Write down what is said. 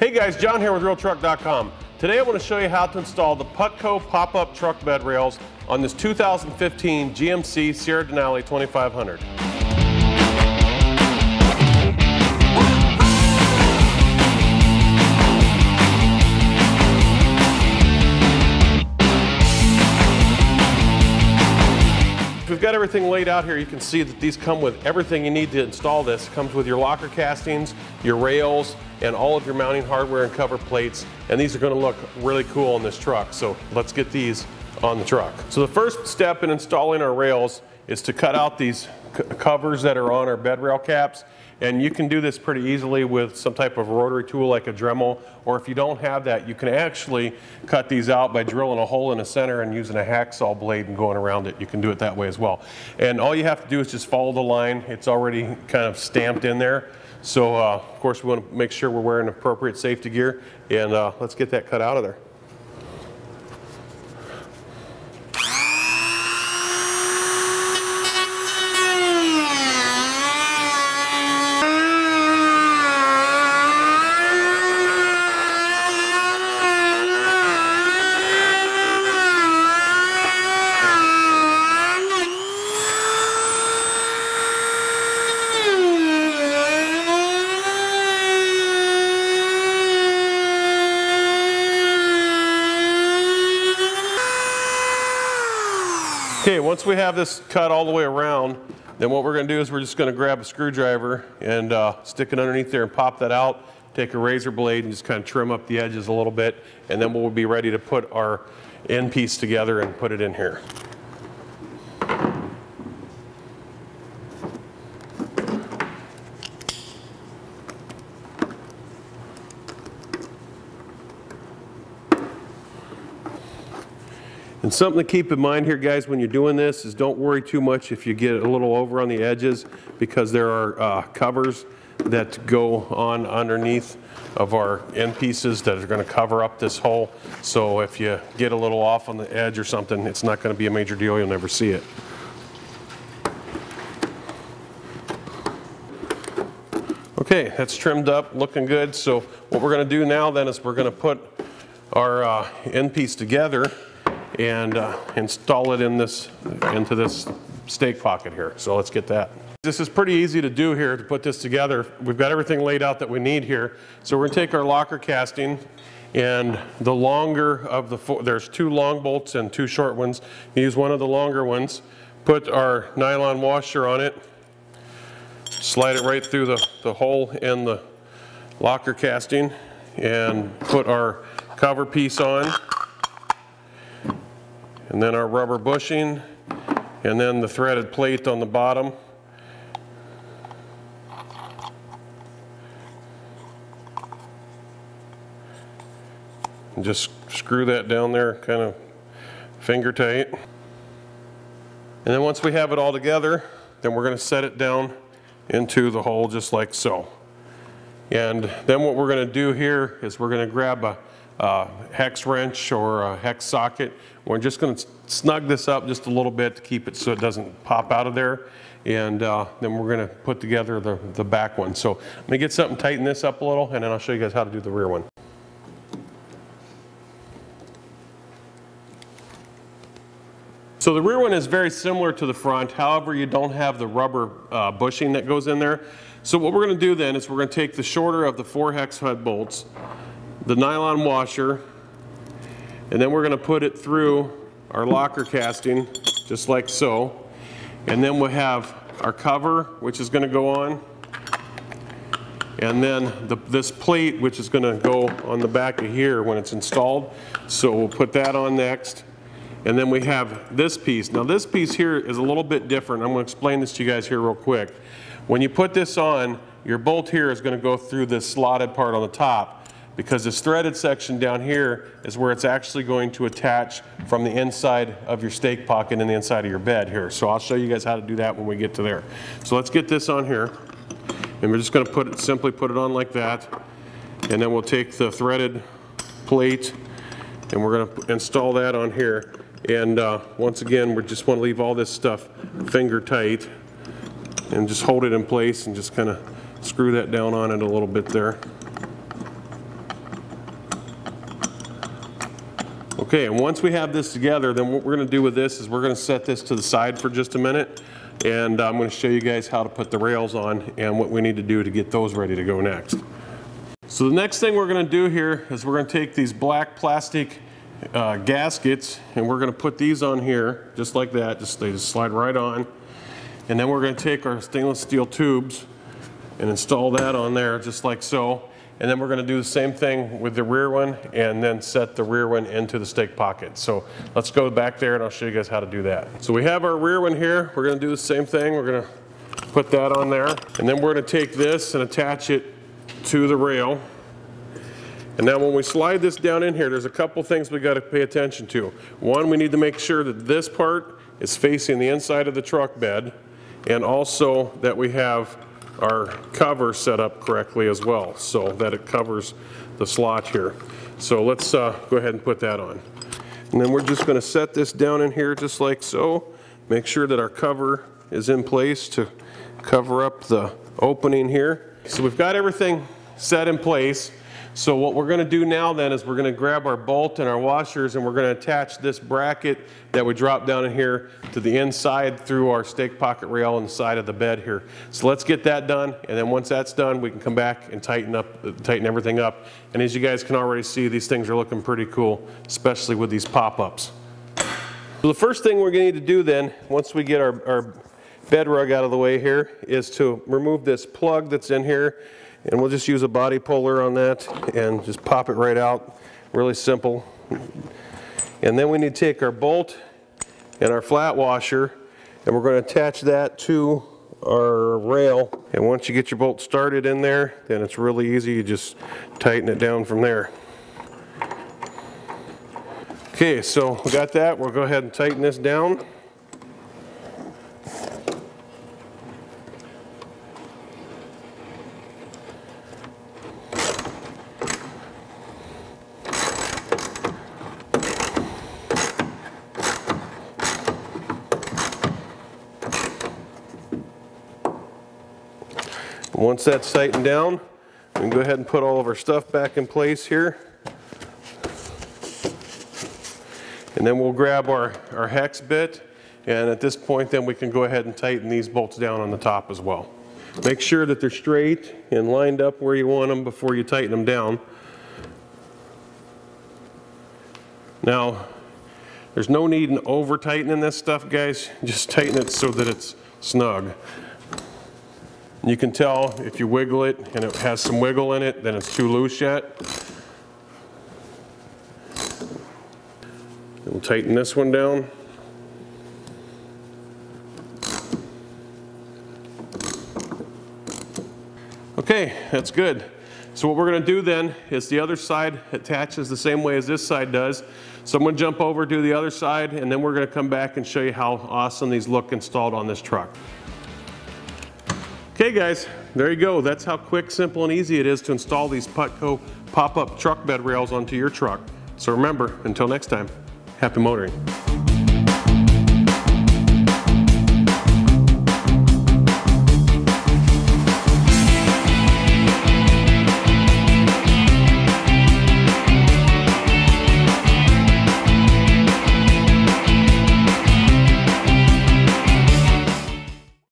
Hey guys, John here with RealTruck.com. Today I want to show you how to install the Putco pop-up truck bed rails on this 2015 GMC Sierra Denali 2500. We've got everything laid out here. You can see that these come with everything you need to install this. It comes with your locker castings, your rails, and all of your mounting hardware and cover plates. And these are going to look really cool on this truck. So let's get these on the truck. So the first step in installing our rails is to cut out these covers that are on our bed rail caps. And you can do this pretty easily with some type of rotary tool like a Dremel, or if you don't have that, you can actually cut these out by drilling a hole in the center and using a hacksaw blade and going around it. You can do it that way as well. And all you have to do is just follow the line. It's already kind of stamped in there. So of course we want to make sure we're wearing appropriate safety gear, and let's get that cut out of there. Okay, once we have this cut all the way around, then what we're going to do is we're just going to grab a screwdriver and stick it underneath there and pop that out. Take a razor blade and just kind of trim up the edges a little bit, and then we'll be ready to put our end piece together and put it in here. And something to keep in mind here, guys, when you're doing this is don't worry too much if you get a little over on the edges, because there are covers that go on underneath of our end pieces that are going to cover up this hole. So if you get a little off on the edge or something, it's not going to be a major deal. You'll never see it. Okay, that's trimmed up, looking good. So what we're going to do now then is we're going to put our end piece together and install it into this stake pocket here. So let's get that. This is pretty easy to do here to put this together. We've got everything laid out that we need here. So we're going to take our locker casting, and the longer of the there's two long bolts and two short ones. You use one of the longer ones, put our nylon washer on it, slide it right through the hole in the locker casting, and put our cover piece on, and then our rubber bushing, and then the threaded plate on the bottom. And just screw that down there kind of finger tight. And then once we have it all together, then we're going to set it down into the hole just like so. And then what we're going to do here is we're going to grab a hex wrench or a hex socket. We're just going to snug this up just a little bit to keep it so it doesn't pop out of there, and then we're going to put together the back one. So I'm going to get something, tighten this up a little, and then I'll show you guys how to do the rear one. So the rear one is very similar to the front, however you don't have the rubber bushing that goes in there. So what we're going to do then is we're going to take the shorter of the 4 hex head bolts, the nylon washer, and then we're going to put it through our locker casting just like so, and then we'll have our cover, which is going to go on, and then this plate, which is going to go on the back of here when it's installed. So we'll put that on next, and then we have this piece. Now this piece here is a little bit different. I'm going to explain this to you guys here real quick. When you put this on, your bolt here is going to go through this slotted part on the top, because this threaded section down here is where it's actually going to attach from the inside of your stake pocket and the inside of your bed here. So I'll show you guys how to do that when we get to there. So let's get this on here, and we're just going to simply put it on like that, and then we'll take the threaded plate and we're going to install that on here. And once again, we just want to leave all this stuff finger tight and just hold it in place and just kind of screw that down on it a little bit there. Okay, and once we have this together, then what we're going to do with this is we're going to set this to the side for just a minute, and I'm going to show you guys how to put the rails on and what we need to do to get those ready to go next. So the next thing we're going to do here is we're going to take these black plastic gaskets, and we're going to put these on here just like that. They just slide right on, and then we're going to take our stainless steel tubes and install that on there just like so. And then we're going to do the same thing with the rear one and then set the rear one into the stake pocket. So let's go back there and I'll show you guys how to do that. So we have our rear one here. We're going to do the same thing. We're going to put that on there. And then we're going to take this and attach it to the rail. And now when we slide this down in here, there's a couple things we got to pay attention to. One, we need to make sure that this part is facing the inside of the truck bed, and also that we have our cover set up correctly as well, so that it covers the slot here. So let's go ahead and put that on. And then we're just going to set this down in here just like so. Make sure that our cover is in place to cover up the opening here. So we've got everything set in place. So what we're going to do now then is we're going to grab our bolt and our washers, and we're going to attach this bracket that we drop down in here to the inside through our stake pocket rail on the side of the bed here. So let's get that done, and then once that's done, we can come back and tighten everything up. And as you guys can already see, these things are looking pretty cool, especially with these pop-ups. So the first thing we're going to need to do then, once we get our bed rug out of the way here, is to remove this plug that's in here. And we'll just use a body puller on that and just pop it right out. Really simple. And then we need to take our bolt and our flat washer, and we're going to attach that to our rail. And once you get your bolt started in there, then it's really easy. You just tighten it down from there. Okay, so we got that. We'll go ahead and tighten this down. Once that's tightened down, we can go ahead and put all of our stuff back in place here. And then we'll grab our hex bit, and at this point then we can go ahead and tighten these bolts down on the top as well. Make sure that they're straight and lined up where you want them before you tighten them down. Now, there's no need in over tightening this stuff, guys. Just tighten it so that it's snug. You can tell if you wiggle it and it has some wiggle in it, then it's too loose yet. We'll tighten this one down. Okay, that's good. So what we're going to do then is the other side attaches the same way as this side does. So I'm going to jump over to the other side, and then we're going to come back and show you how awesome these look installed on this truck. Okay guys, there you go. That's how quick, simple, and easy it is to install these Putco pop-up truck bed rails onto your truck. So remember, until next time, happy motoring.